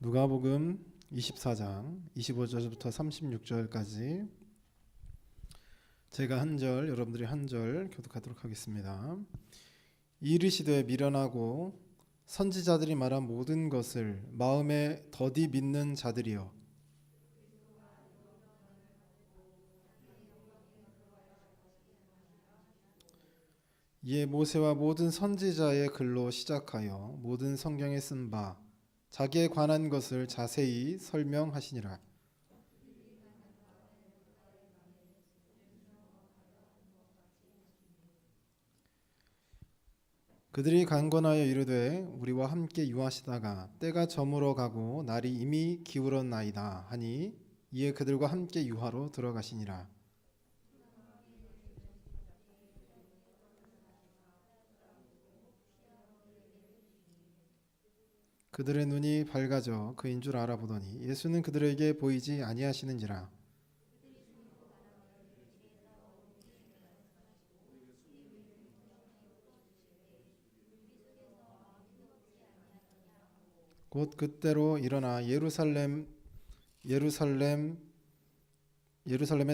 누가복음 24장 25절부터 36절까지 제가 한 절, 여러분들이 한 절 교독하도록 하겠습니다. 이르시되 미련하고 선지자들이 말한 모든 것을 마음에 더디 믿는 자들이여, 이에 모세와 모든 선지자의 글로 시작하여 모든 성경에 쓴 바 자기에 관한 것을 자세히 설명하시니라. 그들이 간건하여 이르되 우리와 함께 유하시다가 때가 저물어 가고 날이 이미 기울었나이다 하니, 이에 그들과 함께 유하로 들어가시니라. 그들의 눈이 밝아져 그인 줄 알아보더니 예수는 그들에게 보이지 아니하시는지라. '곧 그때로 일어나 예루살렘에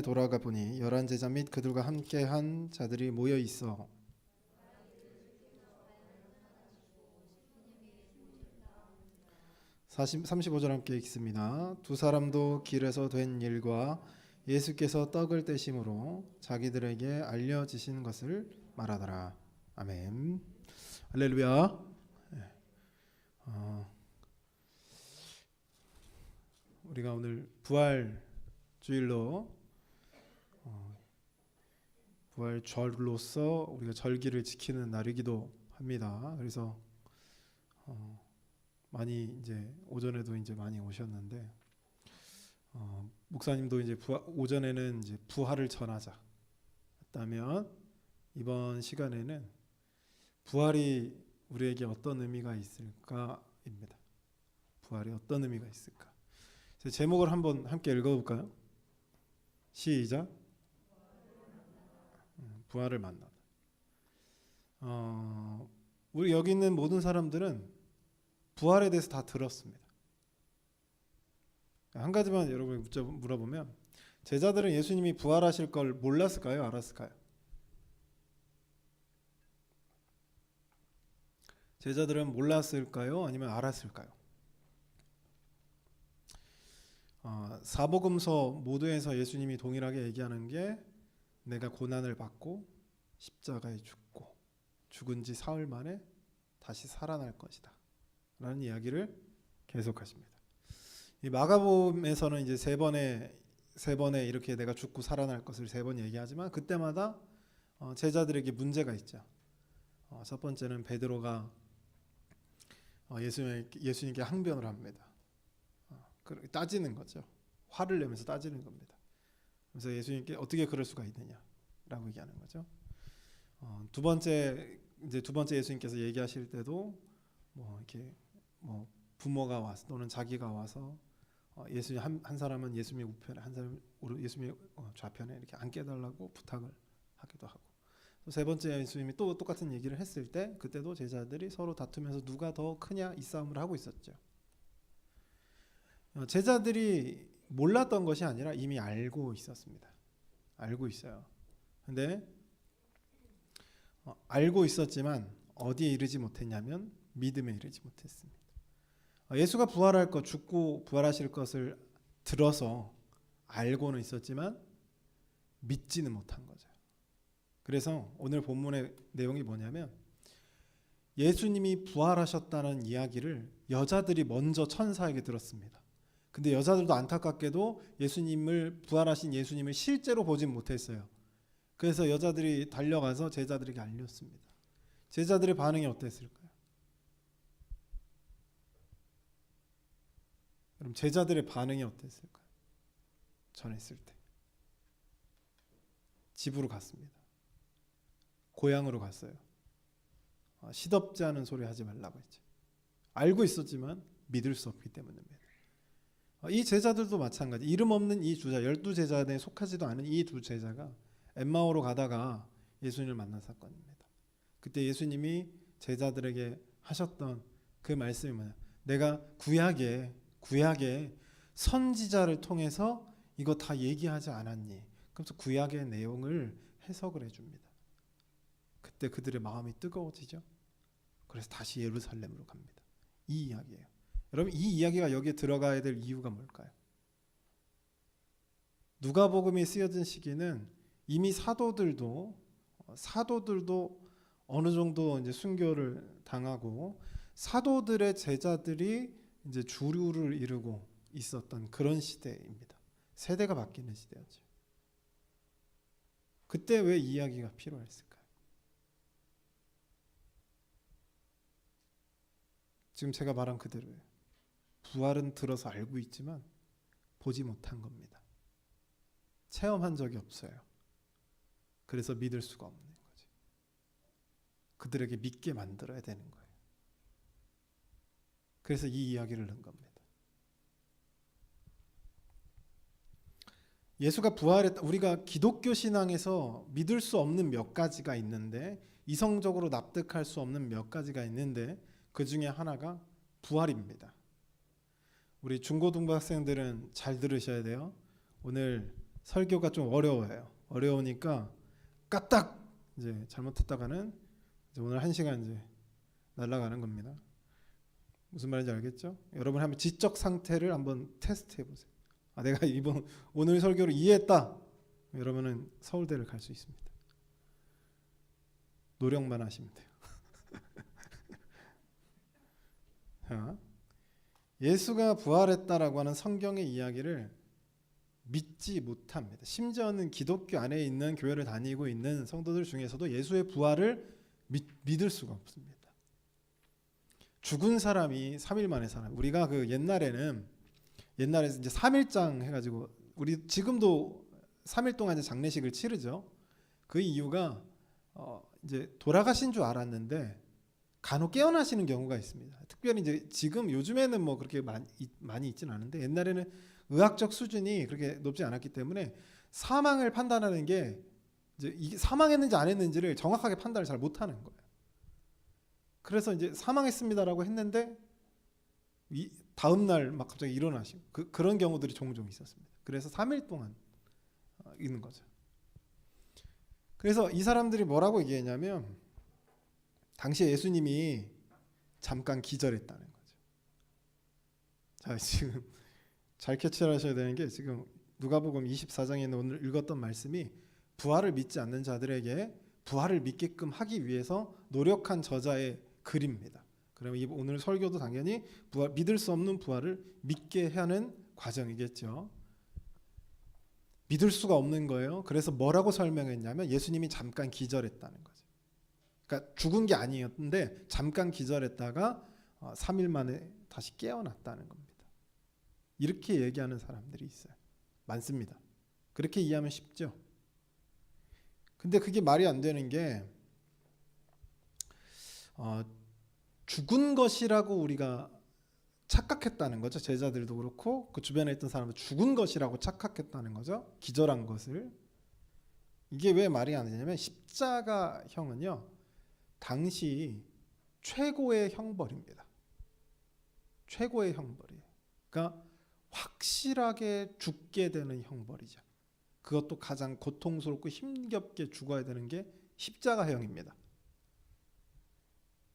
돌아가 보니 열한 제자 및 그들과 함께한 자들이 모여 있어 35절 함께 읽습니다. 두 사람도 길에서 된 일과 예수께서 떡을 떼심으로 자기들에게 알려지신 것을 말하더라. 아멘. 할렐루야. 우리가 오늘 부활 주일로 부활절로서 우리가 절기를 지키는 날이기도 합니다. 그래서 많이 이제 오전에도 이제 많이 오셨는데, 목사님도 이제 오전에는 이제 부활을 전하자 했다면, 이번 시간에는 부활이 우리에게 어떤 의미가 있을까입니다. 부활이 어떤 의미가 있을까? 제목을 한번 함께 읽어볼까요? 시작. 부활을 만나다. 우리 여기 있는 모든 사람들은 부활에 대해서 다 들었습니다. 한 가지만 여러분이 물어보면, 제자들은 예수님이 부활하실 걸 몰랐을까요? 알았을까요? 제자들은 몰랐을까요? 아니면 알았을까요? 사복음서 모두에서 예수님이 동일하게 얘기하는 게, 내가 고난을 받고 십자가에 죽고 죽은 지 사흘 만에 다시 살아날 것이다 라는 이야기를 계속하십니다. 이 마가복음에서는 이제 세 번에 이렇게 내가 죽고 살아날 것을 세 번 얘기하지만, 그때마다 제자들에게 문제가 있죠. 첫 번째는 베드로가 예수님께 항변을 합니다. 따지는 거죠. 화를 내면서 따지는 겁니다. 그래서 예수님께 어떻게 그럴 수가 있느냐라고 얘기하는 거죠. 두 번째 예수님께서 얘기하실 때도 이렇게 부모가 와서 또는 자기가 와서 예수님 한 사람은 예수님의 우편에, 한 사람은 예수님의 좌편에 이렇게 앉게해달라고 부탁을 하기도 하고, 또 세 번째 예수님이 또 똑같은 얘기를 했을 때, 그때도 제자들이 서로 다투면서 누가 더 크냐 이 싸움을 하고 있었죠. 제자들이 몰랐던 것이 아니라 이미 알고 있었습니다. 알고 있어요. 근데 알고 있었지만 어디에 이르지 못했냐면 믿음에 이르지 못했습니다. 예수가 부활할 것, 죽고 부활하실 것을 들어서 알고는 있었지만 믿지는 못한 거죠. 그래서 오늘 본문의 내용이 뭐냐면, 예수님이 부활하셨다는 이야기를 여자들이 먼저 천사에게 들었습니다. 근데 여자들도 안타깝게도 부활하신 예수님을 실제로 보진 못했어요. 그래서 여자들이 달려가서 제자들에게 알렸습니다. 제자들의 반응이 어땠을까요? 그럼 제자들의 반응이 어땠을까요? 전했을 때 집으로 갔습니다. 고향으로 갔어요. 시덥지 않은 소리 하지 말라고 했죠. 알고 있었지만 믿을 수 없기 때문입니다. 이 제자들도 마찬가지. 이름 없는 이 두 제자, 12제자에 속하지도 않은 이 두 제자가 엠마오로 가다가 예수님을 만난 사건입니다. 그때 예수님이 제자들에게 하셨던 그 말씀이 뭐냐? 내가 구약에 구약의 선지자를 통해서 이거 다 얘기하지 않았니? 그래서 구약의 내용을 해석을 해줍니다. 그때 그들의 마음이 뜨거워지죠. 그래서 다시 예루살렘으로 갑니다. 이 이야기예요. 여러분, 이 이야기가 여기에 들어가야 될 이유가 뭘까요? 누가복음이 쓰여진 시기는 이미 사도들도 어느 정도 이제 순교를 당하고 사도들의 제자들이 이제 주류를 이루고 있었던 그런 시대입니다. 세대가 바뀌는 시대였죠. 그때 왜 이 이야기가 필요했을까요? 지금 제가 말한 그대로예요. 부활은 들어서 알고 있지만 보지 못한 겁니다. 체험한 적이 없어요. 그래서 믿을 수가 없는 거죠. 그들에게 믿게 만들어야 되는 거예요. 그래서 이 이야기를 넣은 겁니다. 예수가 부활했다. 우리가 기독교 신앙에서 믿을 수 없는 몇 가지가 있는데, 이성적으로 납득할 수 없는 몇 가지가 있는데, 그 중에 하나가 부활입니다. 우리 중고등부학생들은 잘 들으셔야 돼요. 오늘 설교가 좀 어려워요. 어려우니까 까딱 이제 잘못했다가는 이제 오늘 1시간 이제 날아가는 겁니다. 무슨 말인지 알겠죠? 여러분 한번 지적 상태를 한번 테스트 해보세요. 내가 오늘 설교를 이해했다. 여러분은 서울대를 갈 수 있습니다. 노력만 하시면 돼요. 자, 예수가 부활했다라고 하는 성경의 이야기를 믿지 못합니다. 심지어는 기독교 안에 있는 교회를 다니고 있는 성도들 중에서도 예수의 부활을 믿을 수가 없습니다. 죽은 사람이 3일 만에 살아요. 우리가 그 옛날에 이제 3일장 해가지고 우리 지금도 3일 동안 이제 장례식을 치르죠. 그 이유가 이제 돌아가신 줄 알았는데 간혹 깨어나시는 경우가 있습니다. 특별히 이제 지금 요즘에는 뭐 그렇게 많이 있지는 않은데 옛날에는 의학적 수준이 그렇게 높지 않았기 때문에 사망을 판단하는 게 이제 이게 사망했는지 안 했는지를 정확하게 판단을 잘 못하는 거예요. 그래서 이제 사망했습니다라고 했는데 다음 날 막 갑자기 일어나시고 그런 경우들이 종종 있었습니다. 그래서 3일 동안 있는 거죠. 그래서 이 사람들이 뭐라고 얘기했냐면 당시 예수님이 잠깐 기절했다는 거죠. 자, 지금 잘 캐치를 하셔야 되는 게 지금 누가복음 24장에 있는 오늘 읽었던 말씀이 부활을 믿지 않는 자들에게 부활을 믿게끔 하기 위해서 노력한 저자의 글입니다. 그러면 오늘 설교도 당연히 믿을 수 없는 부활을 믿게 하는 과정이겠죠. 믿을 수가 없는 거예요. 그래서 뭐라고 설명했냐면 예수님이 잠깐 기절했다는 거죠. 그러니까 죽은 게 아니었는데 잠깐 기절했다가 3일 만에 다시 깨어났다는 겁니다. 이렇게 얘기하는 사람들이 있어요. 많습니다. 그렇게 이해하면 쉽죠. 근데 그게 말이 안 되는 게 죽은 것이라고 우리가 착각했다는 거죠. 제자들도 그렇고 그 주변에 있던 사람도 죽은 것이라고 착각했다는 거죠. 기절한 것을. 이게 왜 말이 안 되냐면 십자가형은요 당시 최고의 형벌입니다. 최고의 형벌이에요. 그러니까 확실하게 죽게 되는 형벌이죠. 그것도 가장 고통스럽고 힘겹게 죽어야 되는 게 십자가형입니다.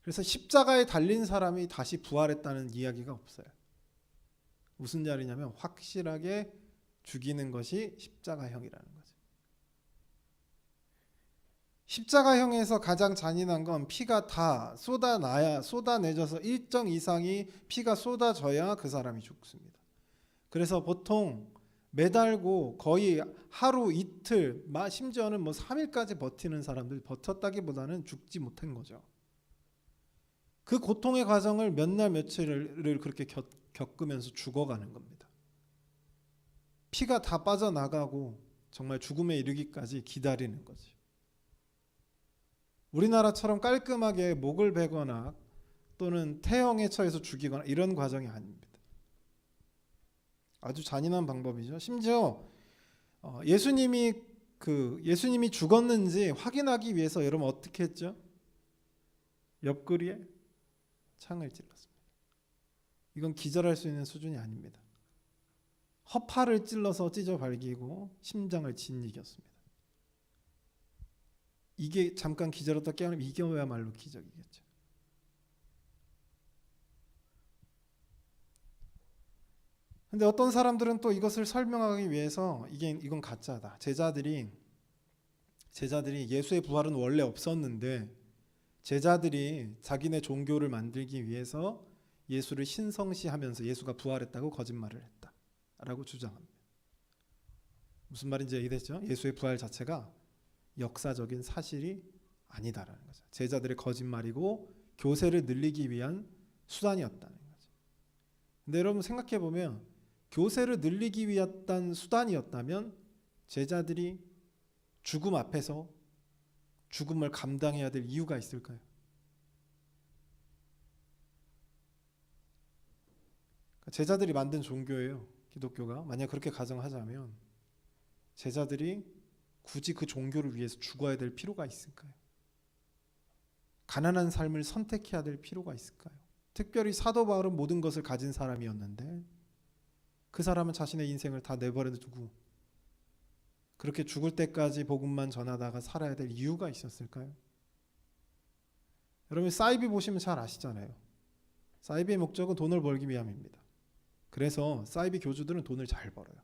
그래서 십자가에 달린 사람이 다시 부활했다는 이야기가 없어요. 무슨 말이냐면 확실하게 죽이는 것이 십자가형이라는 거죠. 십자가형에서 가장 잔인한 건 피가 다 쏟아내져서 일정 이상이 피가 쏟아져야 그 사람이 죽습니다. 그래서 보통 매달고 거의 하루 이틀 심지어는 뭐 3일까지 버티는 사람들, 버텼다기보다는 죽지 못한 거죠. 그 고통의 과정을 몇 날 며칠을 그렇게 겪으면서 죽어가는 겁니다. 피가 다 빠져나가고 정말 죽음에 이르기까지 기다리는 거지. 우리나라처럼 깔끔하게 목을 베거나 또는 태형에 처해서 죽이거나 이런 과정이 아닙니다. 아주 잔인한 방법이죠. 심지어 예수님이 죽었는지 확인하기 위해서 여러분 어떻게 했죠? 옆구리에 창을 찔렀습니다. 이건 기절할 수 있는 수준이 아닙니다. 허파를 찔러서 찢어 발기고 심장을 짓이겼습니다. 이게 잠깐 기절했다 깨어나면 이겨야말로 기적이겠죠. 근데 어떤 사람들은 또 이것을 설명하기 위해서 이건 가짜다. 제자들이 예수의 부활은 원래 없었는데 제자들이 자기네 종교를 만들기 위해서 예수를 신성시하면서 예수가 부활했다고 거짓말을 했다라고 주장합니다. 무슨 말인지 이해됐죠? 예수의 부활 자체가 역사적인 사실이 아니다라는 거죠. 제자들의 거짓말이고 교세를 늘리기 위한 수단이었다는 거죠. 근데 여러분 생각해 보면 교세를 늘리기 위한 수단이었다면 제자들이 죽음 앞에서 죽음을 감당해야 될 이유가 있을까요? 제자들이 만든 종교예요. 기독교가. 만약 그렇게 가정하자면 제자들이 굳이 그 종교를 위해서 죽어야 될 필요가 있을까요? 가난한 삶을 선택해야 될 필요가 있을까요? 특별히 사도 바울은 모든 것을 가진 사람이었는데 그 사람은 자신의 인생을 다 내버려 두고 그렇게 죽을 때까지 복음만 전하다가 살아야 될 이유가 있었을까요? 여러분 사이비 보시면 잘 아시잖아요. 사이비의 목적은 돈을 벌기 위함입니다. 그래서 사이비 교주들은 돈을 잘 벌어요.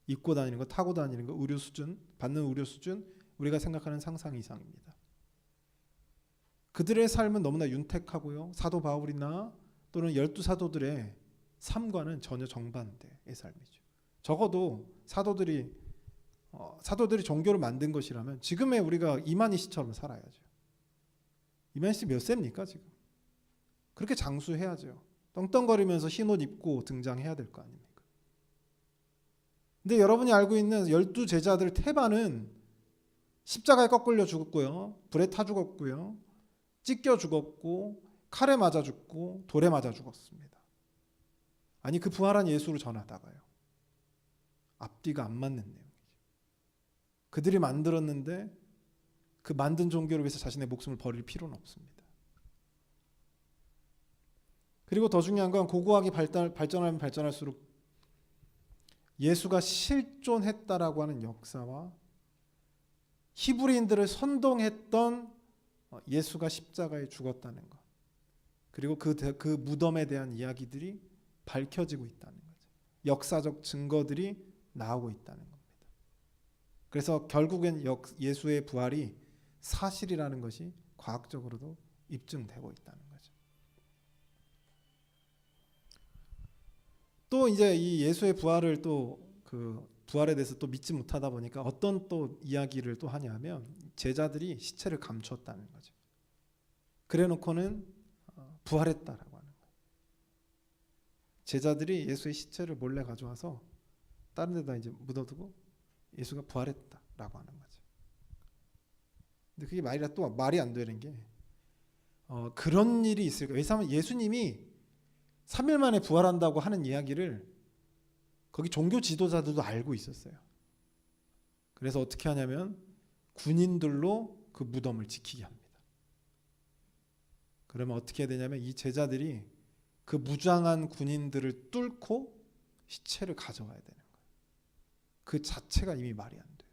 입고 다니는 거, 타고 다니는 거, 의료 수준, 받는 의료 수준 우리가 생각하는 상상 이상입니다. 그들의 삶은 너무나 윤택하고요. 사도 바울이나 또는 12사도들의 삶과는 전혀 정반대의 삶이죠. 적어도 사도들이 종교를 만든 것이라면 지금의 우리가 이만희 씨처럼 살아야죠. 이만희 씨 몇 세입니까 지금? 그렇게 장수해야죠. 떵떵거리면서 흰옷 입고 등장해야 될 거 아닙니까? 근데 여러분이 알고 있는 12제자들 태반은 십자가에 꺾을려 죽었고요. 불에 타 죽었고요. 찢겨 죽었고 칼에 맞아 죽고 돌에 맞아 죽었습니다. 아니 그 부활한 예수를 전하다가요. 앞뒤가 안 맞는 내용이죠. 그들이 만들었는데 그 만든 종교를 위해서 자신의 목숨을 버릴 필요는 없습니다. 그리고 더 중요한 건 고고학이 발전하면 발전할수록 예수가 실존했다라고 하는 역사와 히브리인들을 선동했던 예수가 십자가에 죽었다는 것 그리고 그 무덤에 대한 이야기들이 밝혀지고 있다는 거죠. 역사적 증거들이 나오고 있다는 겁니다. 그래서 결국엔 예수의 부활이 사실이라는 것이 과학적으로도 입증되고 있다는 거죠. 또 이제 이 예수의 부활을 또 그 부활에 대해서 또 믿지 못하다 보니까 어떤 또 이야기를 또 하냐면 제자들이 시체를 감추었다는 거죠. 그래놓고는 부활했다라고 하는 거예요. 제자들이 예수의 시체를 몰래 가져와서 다른 데다 이제 묻어두고 예수가 부활했다라고 하는 거죠. 근데 그게 말이 안 되는 게 그런 일이 있을까? 왜냐하면 예수님이 3일 만에 부활한다고 하는 이야기를 거기 종교 지도자들도 알고 있었어요. 그래서 어떻게 하냐면 군인들로 그 무덤을 지키게 합니다. 그러면 어떻게 해야 되냐면 이 제자들이 그 무장한 군인들을 뚫고 시체를 가져가야 되는 거예요. 그 자체가 이미 말이 안 돼요.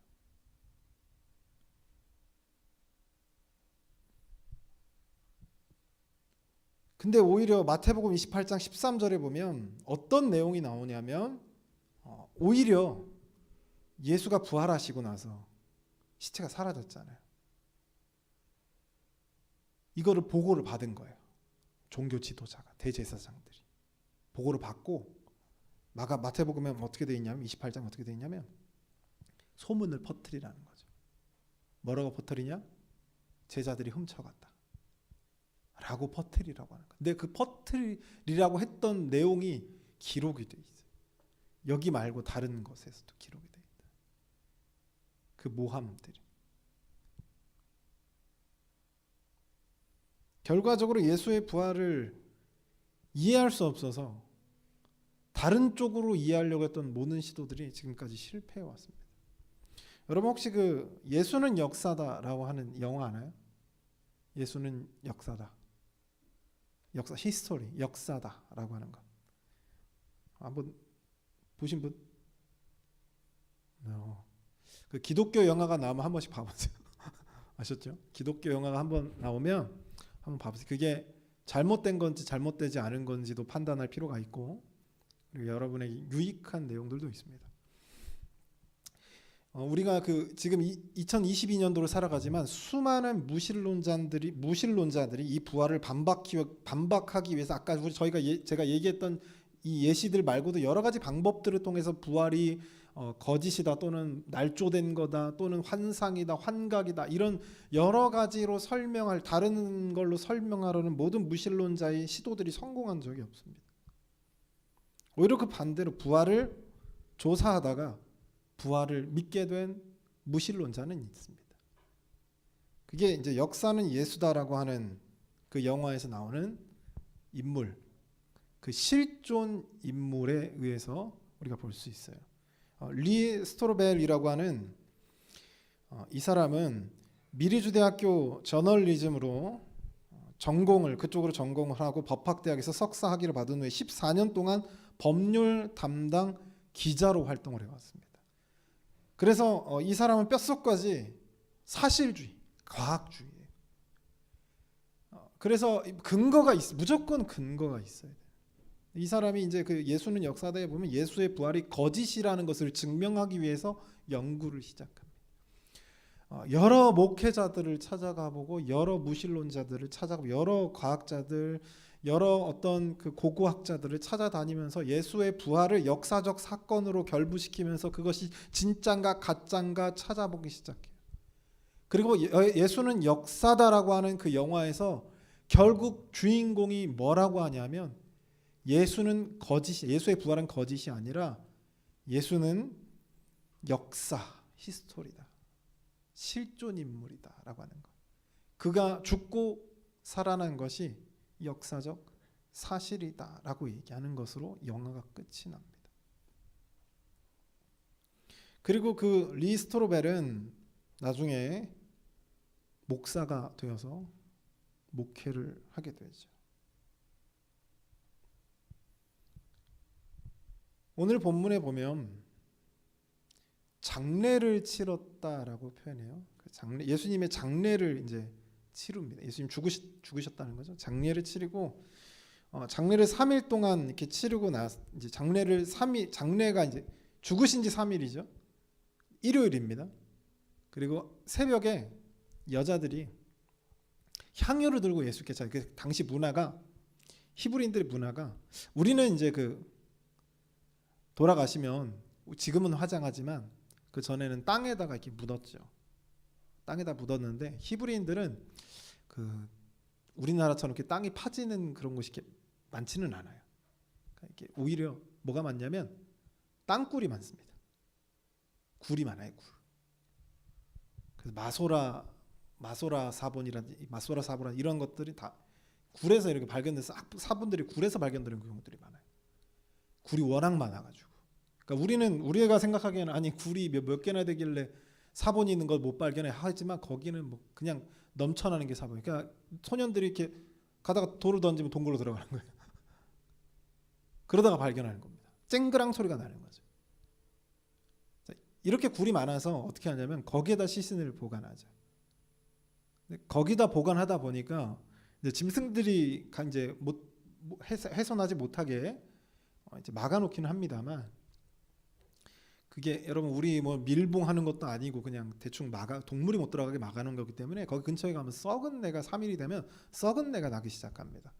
근데 오히려 마태복음 28장 13절에 보면 어떤 내용이 나오냐면 오히려 예수가 부활하시고 나서 시체가 사라졌잖아요. 이거를 보고를 받은 거예요. 종교 지도자가, 대제사장들이 보고를 받고 마태복음에 어떻게 되어 있냐면 28장 어떻게 되어 있냐면 소문을 퍼뜨리라는 거죠. 뭐라고 퍼뜨리냐? 제자들이 훔쳐갔다 라고 퍼뜨리라고 하는 거예요. 근데 그 퍼뜨리라고 했던 내용이 기록이 돼 있어요. 여기 말고 다른 것에서도 기록이 돼 있다. 그 모함들이. 결과적으로 예수의 부활을 이해할 수 없어서 다른 쪽으로 이해하려고 했던 모든 시도들이 지금까지 실패해 왔습니다. 여러분 혹시 그 예수는 역사다라고 하는 영화 아나요? 예수는 역사다. 히스토리, 역사다라고 하는 거. 한번 보신 분? 그 기독교 영화가 나오면 한 번씩 봐보세요. 아셨죠? 기독교 영화가 한번 나오면 한번 봐보세요. 그게 잘못된 건지 잘못되지 않은 건지도 판단할 필요가 있고, 그리고 여러분에게 유익한 내용들도 있습니다. 우리가 지금 2022년도를 살아가지만 수많은 무신론자들이 이 부활을 반박하기 위해서 아까 제가 얘기했던 이 예시들 말고도 여러 가지 방법들을 통해서 부활이 거짓이다, 또는 날조된 거다, 또는 환상이다, 환각이다, 이런 여러 가지로 다른 걸로 설명하려는 모든 무신론자의 시도들이 성공한 적이 없습니다. 오히려 그 반대로 부활을 조사하다가 부활을 믿게 된 무신론자는 있습니다. 그게 이제 역사는 예수다라고 하는 그 영화에서 나오는 인물, 그 실존 인물에 의해서 우리가 볼 수 있어요. 리 스토르벨이라고 하는 이 사람은 미리주대학교 저널리즘으로 그쪽으로 전공을 하고 법학대학에서 석사 학위를 받은 후에 14년 동안 법률 담당 기자로 활동을 해왔습니다. 그래서 이 사람은 뼛속까지 사실주의, 과학주의예요. 그래서 무조건 근거가 있어야 돼요. 이 사람이 이제 그 예수는 역사다에 보면 예수의 부활이 거짓이라는 것을 증명하기 위해서 연구를 시작합니다. 여러 목회자들을 찾아가 보고, 여러 무신론자들을 찾아가고, 여러 과학자들, 여러 어떤 그 고고학자들을 찾아다니면서 예수의 부활을 역사적 사건으로 결부시키면서 그것이 진짠가 가짠가 찾아보기 시작해요. 그리고 예수는 역사다라고 하는 그 영화에서 결국 주인공이 뭐라고 하냐면, 예수의 부활은 거짓이 아니라 예수는 역사, 히스토리다, 실존 인물이다라고 하는 것. 그가 죽고 살아난 것이 역사적 사실이다라고 얘기하는 것으로 영화가 끝이 납니다. 그리고 그 리 스토르벨은 나중에 목사가 되어서 목회를 하게 되죠. 오늘 본문에 보면 장례를 치렀다라고 표현해요. 예수님의 장례를 이제 치릅니다. 예수님 죽으셨다는 거죠. 장례를 치르고 장례를 3일 동안 이렇게 치르고 이제 장례가 이제 죽으신 지 3일이죠. 일요일입니다. 그리고 새벽에 여자들이 향유를 들고 예수께 그 당시 문화가, 히브리인들의 문화가, 우리는 이제 돌아가시면 지금은 화장하지만 그 전에는 땅에다가 이렇게 묻었죠. 땅에다 묻었는데 히브리인들은 우리나라처럼 이렇게 땅이 파지는 그런 곳이 이렇게 많지는 않아요. 이렇게 오히려 뭐가 많냐면 땅굴이 많습니다. 굴이 많아요, 굴. 그래서 마소라 사본 이런 것들이 다 굴에서 이렇게 발견돼서 사본들이 굴에서 발견되는 경우들이 많아요. 굴이 워낙 많아가지고. 그러니까 우리가 생각하기에는 아니 굴이 몇 개나 되길래 사본이 있는 걸 못 발견해 하지만 거기는 뭐 그냥 넘쳐나는 게 사본. 그러니까 소년들이 이렇게 가다가 돌을 던지면 동굴로 들어가는 거예요. 그러다가 발견하는 겁니다. 쨍그랑 소리가 나는 거죠. 이렇게 굴이 많아서 어떻게 하냐면 거기에다 시신을 보관하죠. 거기다 보관하다 보니까 이제 짐승들이 이제 훼손하지 못하게 이제 막아놓기는 합니다만, 그게 여러분 우리 뭐 밀봉하는 것도 아니고 그냥 대충 동물이 못 들어가게 막아놓은 거기 때문에 거기 근처에 가면 썩은 내가 3일이 되면 썩은 내가 나기 시작합니다.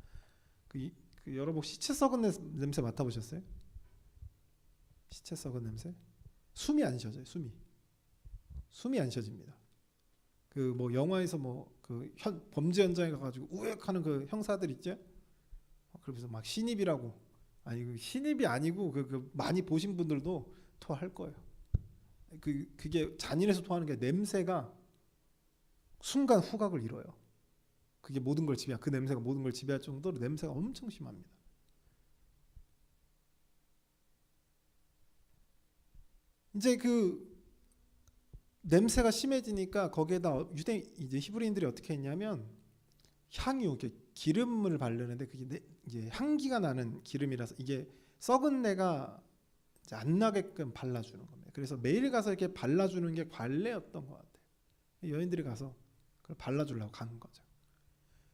여러분 시체 썩은 냄새 맡아보셨어요? 시체 썩은 냄새? 숨이 안 쉬어져요. 숨이 안 쉬어집니다. 뭐 영화에서 범죄 현장에 가가지고 우액하는 그 형사들 있죠? 그러면서 막 신입이라고, 아니 신입이 아니고 많이 보신 분들도 토할 거예요. 그게 잔인해서 토하는 게 냄새가 순간 후각을 잃어요. 그게 그 냄새가 모든 걸 지배할 정도로 냄새가 엄청 심합니다. 이제 냄새가 심해지니까 거기에다 이제 히브리인들이 어떻게 했냐면 향유, 기름을 바르는데 그게 이제 향기가 나는 기름이라서 이게 썩은 내가 이제 안 나게끔 발라주는 겁니다. 그래서 매일 가서 이렇게 발라주는 게 관례였던 것 같아요. 여인들이 가서 그걸 발라주려고 가는 거죠.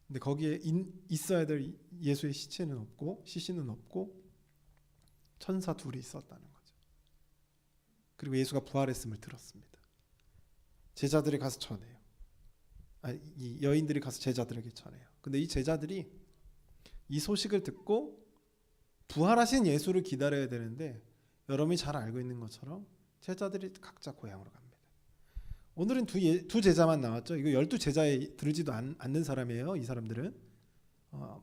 근데 거기에 있어야 될 예수의 시체는 없고 시신은 없고 천사 둘이 있었다는 거죠. 그리고 예수가 부활했음을 들었습니다. 제자들이 가서 전해요. 이 여인들이 가서 제자들에게 전해요. 근데 이 제자들이 이 소식을 듣고 부활하신 예수를 기다려야 되는데 여러분이 잘 알고 있는 것처럼 제자들이 각자 고향으로 갑니다. 오늘은 두 제자만 나왔죠. 이거 12제자에 들지도 않는 사람이에요. 이 사람들은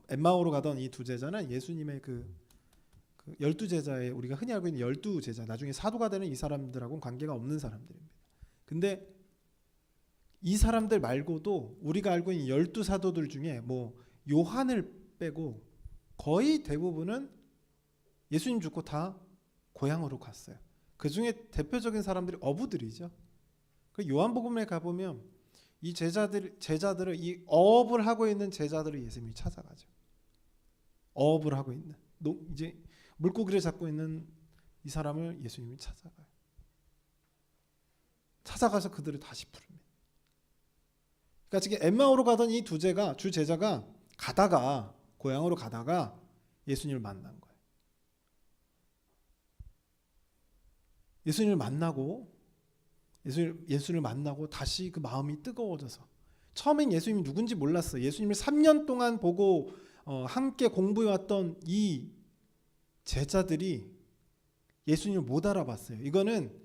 엠마오로 가던 이 두 제자는 예수님의 그 12제자의 우리가 흔히 알고 있는 12제자, 나중에 사도가 되는 이 사람들하고는 관계가 없는 사람들입니다. 근데 이 사람들 말고도 우리가 알고 있는 12사도들 중에 뭐 요한을 빼고 거의 대부분은 예수님 죽고 다 고향으로 갔어요. 그 중에 대표적인 사람들이 어부들이죠. 그 요한복음에 가보면 이 제자들을 이 어업을 하고 있는 제자들을 예수님이 찾아가죠. 어업을 하고 있는 이제 물고기를 잡고 있는 이 사람을 예수님이 찾아가요. 찾아가서 그들을 다시 부릅니다. 그러니까 지금 엠마오로 가던 이 주 제자가 가다가 고향으로 가다가 예수님을 만난 거예요. 예수님을 만나고 다시 그 마음이 뜨거워져서 처음엔 예수님이 누군지 몰랐어요. 예수님을 3년 동안 보고 함께 공부해왔던 이 제자들이 예수님을 못 알아봤어요. 이거는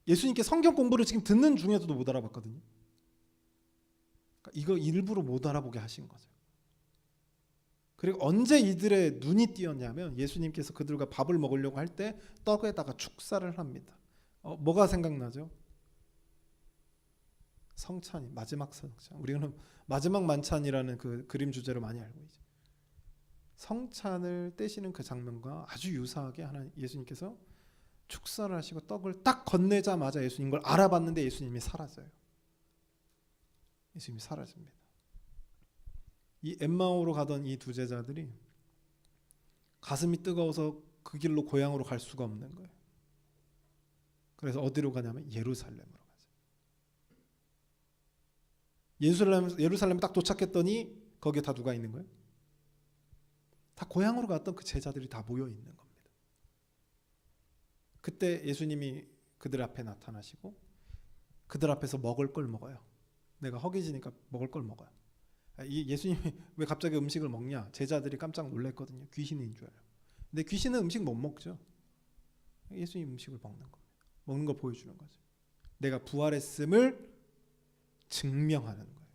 예수님께 성경 공부를 지금 듣는 중에서도 못 알아봤거든요. 그러니까 이거 일부러 못 알아보게 하신 거죠. 그리고 언제 이들의 눈이 띄었냐면 예수님께서 그들과 밥을 먹으려고 할 때 떡에다가 축사를 합니다. 뭐가 생각나죠? 성찬이 마지막 성찬. 우리는 마지막 만찬이라는 그 그림 주제로 많이 알고 있죠. 성찬을 떼시는 그 장면과 아주 유사하게 예수님께서 축사를 하시고 떡을 딱 건네자마자 예수님 걸 알아봤는데 예수님이 사라져요. 예수님이 사라집니다. 이 엠마오로 가던 이 두 제자들이 가슴이 뜨거워서 그 길로 고향으로 갈 수가 없는 거예요. 그래서 어디로 가냐면 예루살렘으로 가죠. 예루살렘 딱 도착했더니 거기에 다 누가 있는 거예요? 다 고향으로 갔던 그 제자들이 다 모여 있는 겁니다. 그때 예수님이 그들 앞에 나타나시고 그들 앞에서 먹을 걸 먹어요. 내가 허기지니까 먹을 걸 먹어요. 예수님이 왜 갑자기 음식을 먹냐? 제자들이 깜짝 놀랐거든요. 귀신인 줄 알아요. 근데 귀신은 음식 못 먹죠. 예수님 음식을 먹는 겁니다. 먹는 거 보여주는 거죠. 내가 부활했음을 증명하는 거예요.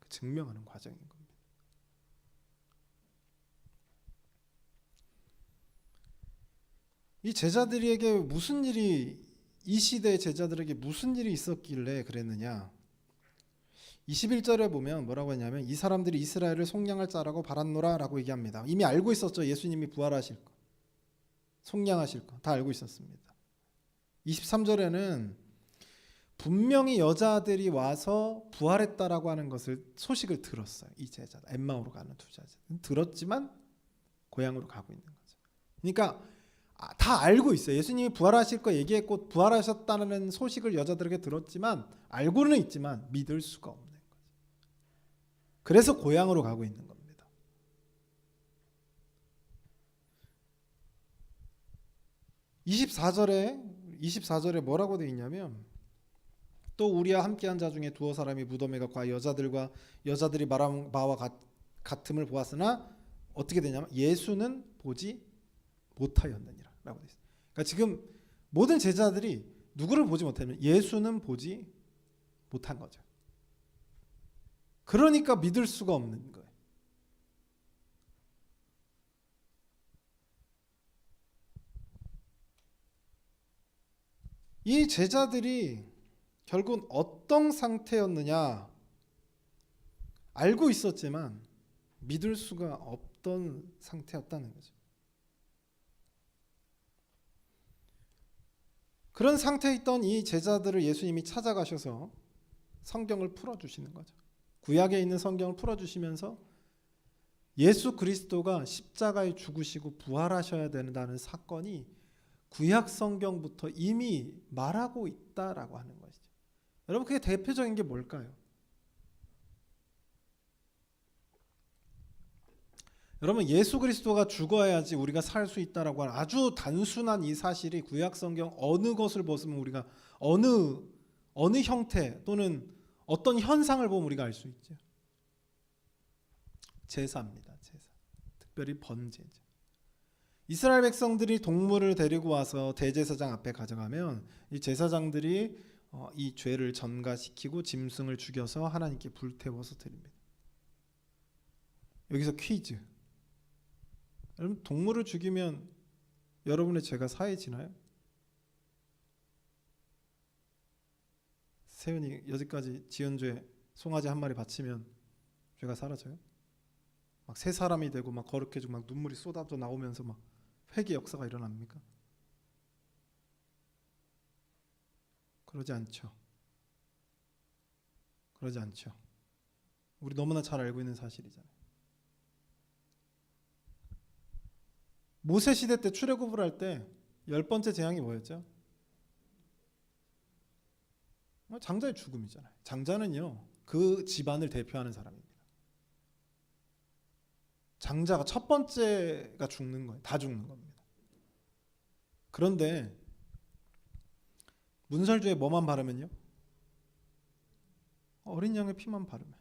증명하는 과정인 겁니다. 이 제자들에게 이 시대의 제자들에게 무슨 일이 있었길래 그랬느냐? 21절에 보면 뭐라고 했냐면 이 사람들이 이스라엘을 속량할 자라고 바랐노라 라고 얘기합니다. 이미 알고 있었죠. 예수님이 부활하실 거, 속량하실 거 다 알고 있었습니다. 23절에는 분명히 여자들이 와서 부활했다라고 하는 소식을 들었어요. 이 제자들, 엠마오로 가는 두 제자 들었지만 고향으로 가고 있는 거죠. 그러니까 다 알고 있어요. 예수님이 부활하실 거 얘기했고 부활하셨다는 소식을 여자들에게 들었지만 알고는 있지만 믿을 수가 없는 거죠. 그래서 고향으로 가고 있는 겁니다. 24절에 뭐라고 되어 있냐면 또 우리와 함께한 자 중에 두어 사람이 무덤에 가 여자들이 말한 바와 같음을 보았으나 어떻게 되냐면 예수는 보지 못하였느니라 라고 되어 있어요. 그러니까 지금 모든 제자들이 누구를 보지 못하면 예수는 보지 못한 거죠. 그러니까 믿을 수가 없는 거예요. 이 제자들이 결국은 어떤 상태였느냐? 알고 있었지만 믿을 수가 없던 상태였다는 거죠. 그런 상태에 있던 이 제자들을 예수님이 찾아가셔서 성경을 풀어주시는 거죠. 구약에 있는 성경을 풀어주시면서 예수 그리스도가 십자가에 죽으시고 부활하셔야 된다는 사건이 구약 성경부터 이미 말하고 있다라고 하는 것이죠. 여러분, 그게 대표적인 게 뭘까요? 여러분, 예수 그리스도가 죽어야지 우리가 살 수 있다라고 하는 아주 단순한 이 사실이 구약 성경 어느 것을 보시면 우리가 어느 형태 또는 어떤 현상을 보면 우리가 알 수 있죠. 제사입니다. 제사. 특별히 번제죠. 이스라엘 백성들이 동물을 데리고 와서 대제사장 앞에 가져가면 이 제사장들이 이 죄를 전가시키고 짐승을 죽여서 하나님께 불태워서 드립니다. 여기서 퀴즈. 여러분, 동물을 죽이면 여러분의 죄가 사해지나요? 세윤이 여지까지 지은 죄 송아지 한 마리 바치면 죄가 사라져요? 막 새 사람이 되고 막 거룩해지고 막 눈물이 쏟아져 나오면서 막 회개 역사가 일어납니까? 그러지 않죠. 그러지 않죠. 우리 너무나 잘 알고 있는 사실이잖아요. 모세 시대 때 출애굽을 할 때 10번째 재앙이 뭐였죠? 장자의 죽음이잖아요. 장자는요, 그 집안을 대표하는 사람입니다. 장자가 첫 번째가 죽는 거예요. 다 죽는 겁니다. 그런데 문설주에 뭐만 바르면요? 어린 양의 피만 바르면.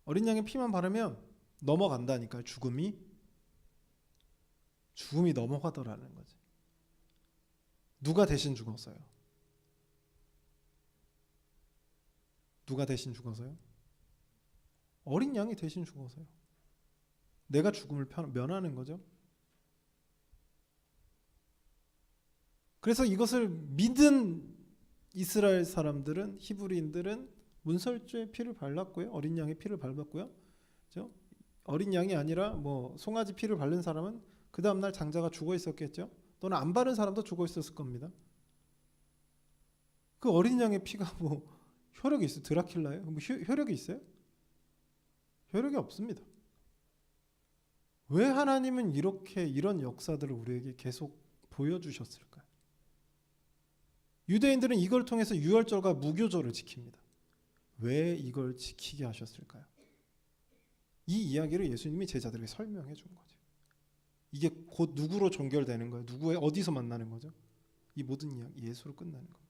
어린 양의 피만 바르면 넘어간다니까요. 죽음이 넘어가더라는 거지. 누가 대신 죽었어요? 누가 대신 죽어서요? 어린 양이 대신 죽어서요. 내가 죽음을 면하는 거죠. 그래서 이것을 믿은 이스라엘 사람들은, 히브리인들은 문설주의 피를 발랐고요. 어린 양의 피를 밟았고요. 그렇죠? 어린 양이 아니라 뭐 송아지 피를 바른 사람은 그 다음날 장자가 죽어 있었겠죠. 또는 안 바른 사람도 죽어 있었을 겁니다. 그 어린 양의 피가 뭐 효력이 있어요? 드라큘라예요? 뭐 효력이 있어요? 효력이 없습니다. 왜 하나님은 이런 역사들을 우리에게 계속 보여주셨을까요? 유대인들은 이걸 통해서 유월절과 무교절을 지킵니다. 왜 이걸 지키게 하셨을까요? 이 이야기를 예수님이 제자들에게 설명해 준 거죠. 이게 곧 누구로 종결되는 거예요? 누구의 어디서 만나는 거죠? 이 모든 이야기 예수로 끝나는 겁니다.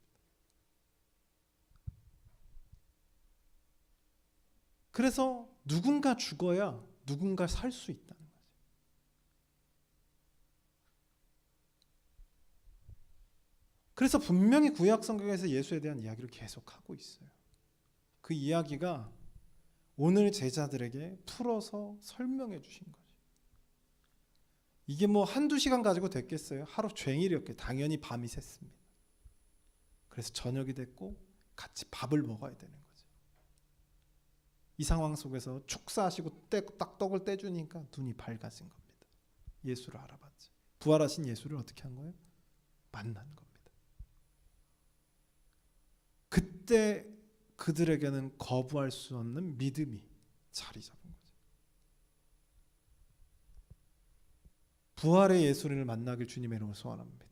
그래서 누군가 죽어야 누군가 살 수 있다는 거죠. 그래서 분명히 구약 성경에서 예수에 대한 이야기를 계속하고 있어요. 그 이야기가 오늘 제자들에게 풀어서 설명해 주신 거죠. 이게 뭐 한두 시간 가지고 됐겠어요? 하루 종일이었겠죠. 당연히 밤이 샜습니다. 그래서 저녁이 됐고 같이 밥을 먹어야 되는 거죠. 이 상황 속에서 축사하시고 딱 떡을 떼주니까 눈이 밝아진 겁니다. 예수를 알아봤지. 부활하신 예수를 어떻게 한 거예요? 만난 겁니다. 그때 그들에게는 거부할 수 없는 믿음이 자리 잡은 거죠. 부활의 예수를 만나길 주님의 이름으로 소원합니다.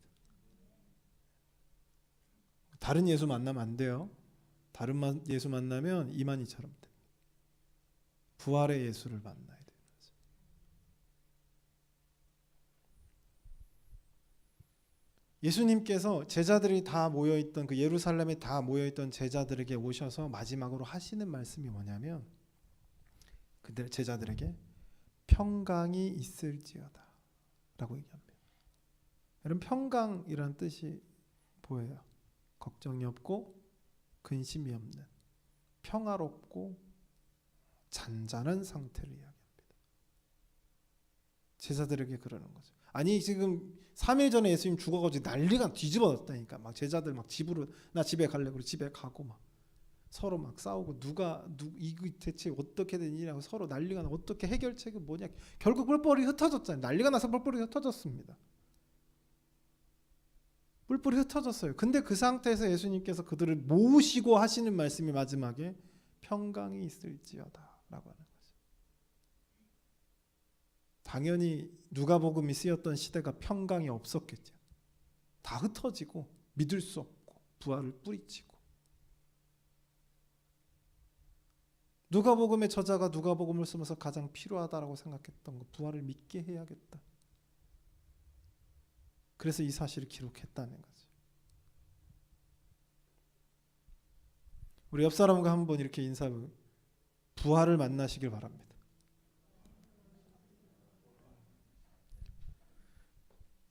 다른 예수 만나면 안 돼요. 다른 예수 만나면 이만희처럼 됩니다. 부활의 예수를 만나야 돼요. 예수님께서 제자들이 다 모여있던 그 예루살렘에 다 모여있던 제자들에게 오셔서 마지막으로 하시는 말씀이 뭐냐면 그들 제자들에게 평강이 있을지어다 라고 얘기합니다. 여러분, 평강이라는 뜻이 뭐예요? 걱정이 없고 근심이 없는 평화롭고 잔잔한 상태를 이야기합니다. 제자들에게 그러는 거죠. 아니 지금 3일 전에 예수님 죽어가지고 난리가 뒤집어졌다니까. 막 제자들 막 집으로 나 집에 갈래 그리고 집에 가고 막 서로 막 싸우고 이거 대체 어떻게 된 일이라고 서로 난리가 나. 어떻게 해결책이 뭐냐. 결국 뿔뿔이 흩어졌잖아요. 난리가 나서 뿔뿔이 흩어졌습니다. 뿔뿔이 흩어졌어요. 근데 그 상태에서 예수님께서 그들을 모으시고 하시는 말씀이 마지막에 평강이 있을지어다 라고 하는 거죠. 당연히 누가복음이 쓰였던 시대가 평강이 없었겠죠. 다 흩어지고 믿을 수 없고 부활을 뿌리치고, 누가복음의 저자가 누가복음을 쓰면서 가장 필요하다라고 생각했던 거, 부활을 믿게 해야겠다. 그래서 이 사실을 기록했다는 거죠. 우리 옆 사람과 한번 이렇게 인사하고 부활을 만나시길 바랍니다.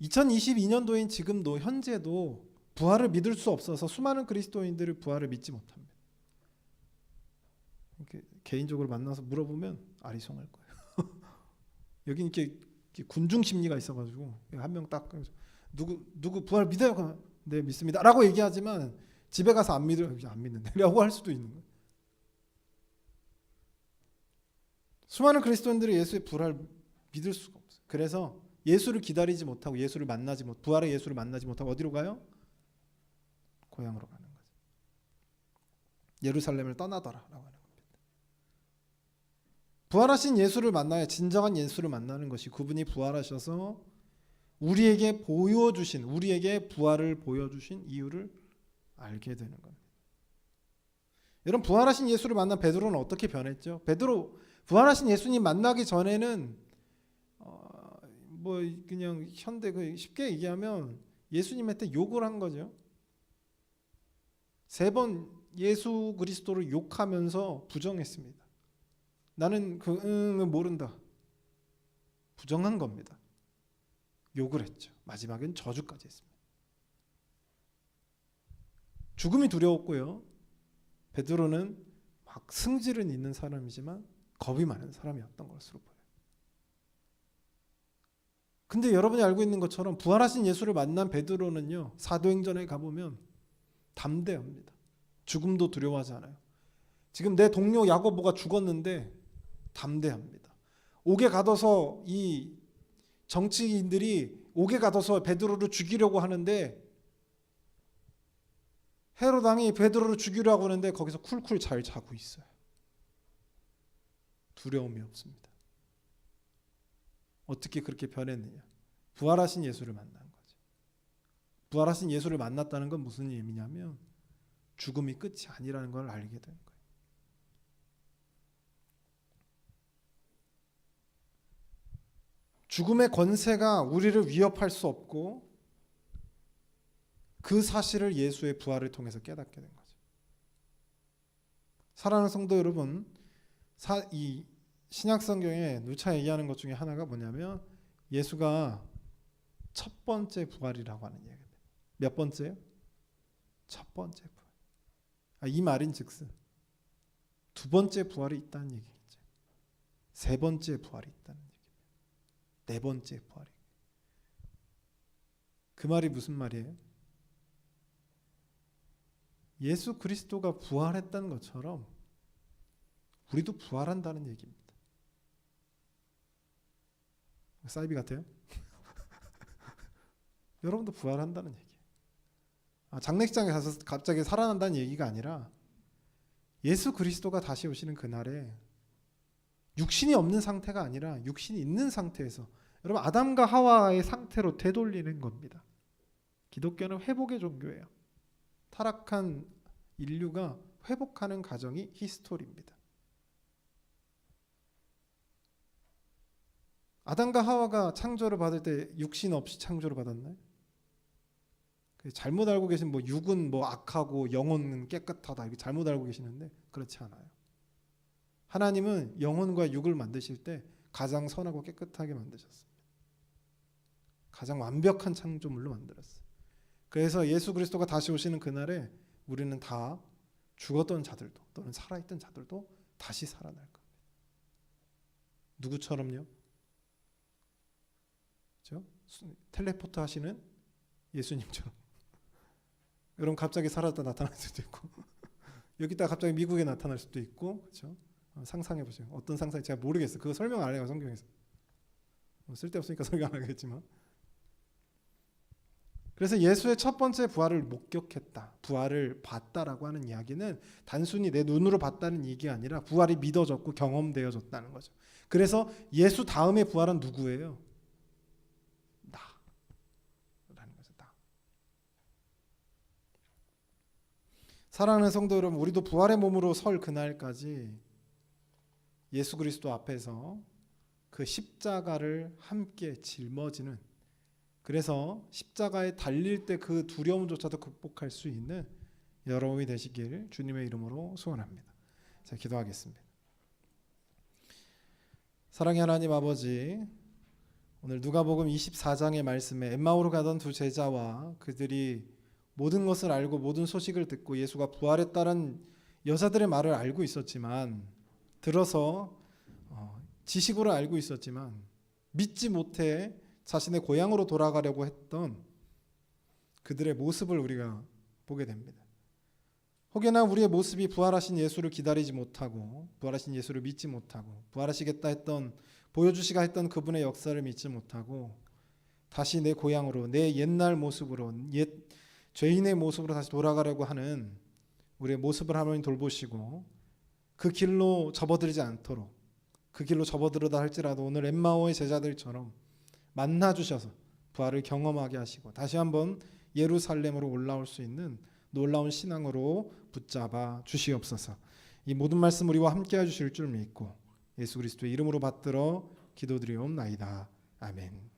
2022년도인 지금도 현재도 부활을 믿을 수 없어서 수많은 그리스도인들이 부활을 믿지 못합니다. 이렇게 개인적으로 만나서 물어보면 아리송할 거예요. 여기 이렇게 군중 심리가 있어가지고 한 명 딱 누구 부활 믿어요? 그러면 네 믿습니다라고 얘기하지만 집에 가서 안 믿는데라고 할 수도 있는 거예요. 수많은 그리스도인들이 예수의 부활을 믿을 수가 없어요. 그래서 예수를 기다리지 못하고 예수를 만나지 못, 부활의 예수를 만나지 못하고 어디로 가요? 고향으로 가는 거죠. 예루살렘을 떠나더라라고 하는 겁니다. 부활하신 예수를 만나야 진정한 예수를 만나는 것이, 그분이 부활하셔서 우리에게 보여주신, 우리에게 부활을 보여주신 이유를 알게 되는 겁니다. 여러분, 부활하신 예수를 만난 베드로는 어떻게 변했죠? 베드로 부활하신 예수님 만나기 전에는 뭐 그냥 현대 쉽게 얘기하면 예수님한테 욕을 한 거죠. 3번 예수 그리스도를 욕하면서 부정했습니다. 나는 그 모른다. 부정한 겁니다. 욕을 했죠. 마지막엔 저주까지 했습니다. 죽음이 두려웠고요. 베드로는 막 승질은 있는 사람이지만 겁이 많은 사람이었던 것으로 보여요. 근데 여러분이 알고 있는 것처럼 부활하신 예수를 만난 베드로는요, 사도행전에 가보면 담대합니다. 죽음도 두려워하지 않아요. 지금 내 동료 야고보가 죽었는데 담대합니다. 옥에 가둬서 이 정치인들이 옥에 가둬서 베드로를 죽이려고 하는데, 헤롯 왕이 베드로를 죽이려고 하는데 거기서 쿨쿨 잘 자고 있어요. 두려움이 없습니다. 어떻게 그렇게 변했느냐? 부활하신 예수를 만난 거죠. 부활하신 예수를 만났다는 건 무슨 의미냐면 죽음이 끝이 아니라는 걸 알게 된 거예요. 죽음의 권세가 우리를 위협할 수 없고, 그 사실을 예수의 부활을 통해서 깨닫게 된 거죠. 사랑하는 성도 여러분, 이 신약성경에 누차 얘기하는 것 중에 하나가 뭐냐면 예수가 첫 번째 부활이라고 하는 얘기입니다. 몇 번째요? 첫 번째 부활. 이 말인즉슨 두 번째 부활이 있다는 얘기겠죠. 세 번째 부활이 있다는 얘기입니다. 네 번째 부활이. 그 말이 무슨 말이에요? 예수 그리스도가 부활했다는 것처럼 우리도 부활한다는 얘기입니다. 사이비 같아요? 여러분도 부활한다는 얘기예요. 장례식장에 가서 갑자기 살아난다는 얘기가 아니라 예수 그리스도가 다시 오시는 그날에 육신이 없는 상태가 아니라 육신이 있는 상태에서, 여러분, 아담과 하와의 상태로 되돌리는 겁니다. 기독교는 회복의 종교예요. 타락한 인류가 회복하는 과정이 히스토리입니다. 아담과 하와가 창조를 받을 때 육신 없이 창조를 받았나요? 잘못 알고 계신 육은 악하고 영혼은 깨끗하다, 이렇게 잘못 알고 계시는데 그렇지 않아요. 하나님은 영혼과 육을 만드실 때 가장 선하고 깨끗하게 만드셨습니다. 가장 완벽한 창조물로 만들었어요. 그래서 예수 그리스도가 다시 오시는 그날에 우리는 다 죽었던 자들도 또는 살아있던 자들도 다시 살아날 겁니다. 누구처럼요? 그렇죠? 텔레포트 하시는 예수님처럼. 여러분, 갑자기 살았다 나타날 수도 있고 여기다 갑자기 미국에 나타날 수도 있고, 그렇죠? 상상해 보세요. 어떤 상상이, 제가 모르겠어요. 그거 설명 안 해요, 성경에서. 쓸데없으니까 설명 안 하겠지만, 그래서 예수의 첫 번째 부활을 목격했다, 부활을 봤다라고 하는 이야기는 단순히 내 눈으로 봤다는 얘기가 아니라 부활이 믿어졌고 경험되어졌다는 거죠. 그래서 예수 다음의 부활은 누구예요? 나라는 거죠. 나. 사랑하는 성도 여러분, 우리도 부활의 몸으로 설 그날까지 예수 그리스도 앞에서 그 십자가를 함께 짊어지는, 그래서 십자가에 달릴 때 그 두려움조차도 극복할 수 있는 여러분이 되시길 주님의 이름으로 소원합니다. 자, 기도하겠습니다. 사랑의 하나님 아버지, 오늘 누가복음 24장의 말씀에 엠마오로 가던 두 제자와 그들이 모든 것을 알고 모든 소식을 듣고 예수가 부활했다는 여자들의 말을 알고 있었지만, 들어서 지식으로 알고 있었지만 믿지 못해 자신의 고향으로 돌아가려고 했던 그들의 모습을 우리가 보게 됩니다. 혹여나 우리의 모습이 부활하신 예수를 기다리지 못하고 부활하신 예수를 믿지 못하고 부활하시겠다 했던, 보여주시가 했던 그분의 역사를 믿지 못하고 다시 내 고향으로, 내 옛날 모습으로, 옛 죄인의 모습으로 다시 돌아가려고 하는 우리의 모습을 하나님 돌보시고 그 길로 접어들지 않도록, 그 길로 접어들어다 할지라도 오늘 엠마오의 제자들처럼 만나주셔서 부활을 경험하게 하시고 다시 한번 예루살렘으로 올라올 수 있는 놀라운 신앙으로 붙잡아 주시옵소서. 이 모든 말씀 우리와 함께 해주실 줄 믿고 예수 그리스도의 이름으로 받들어 기도드리옵나이다. 아멘.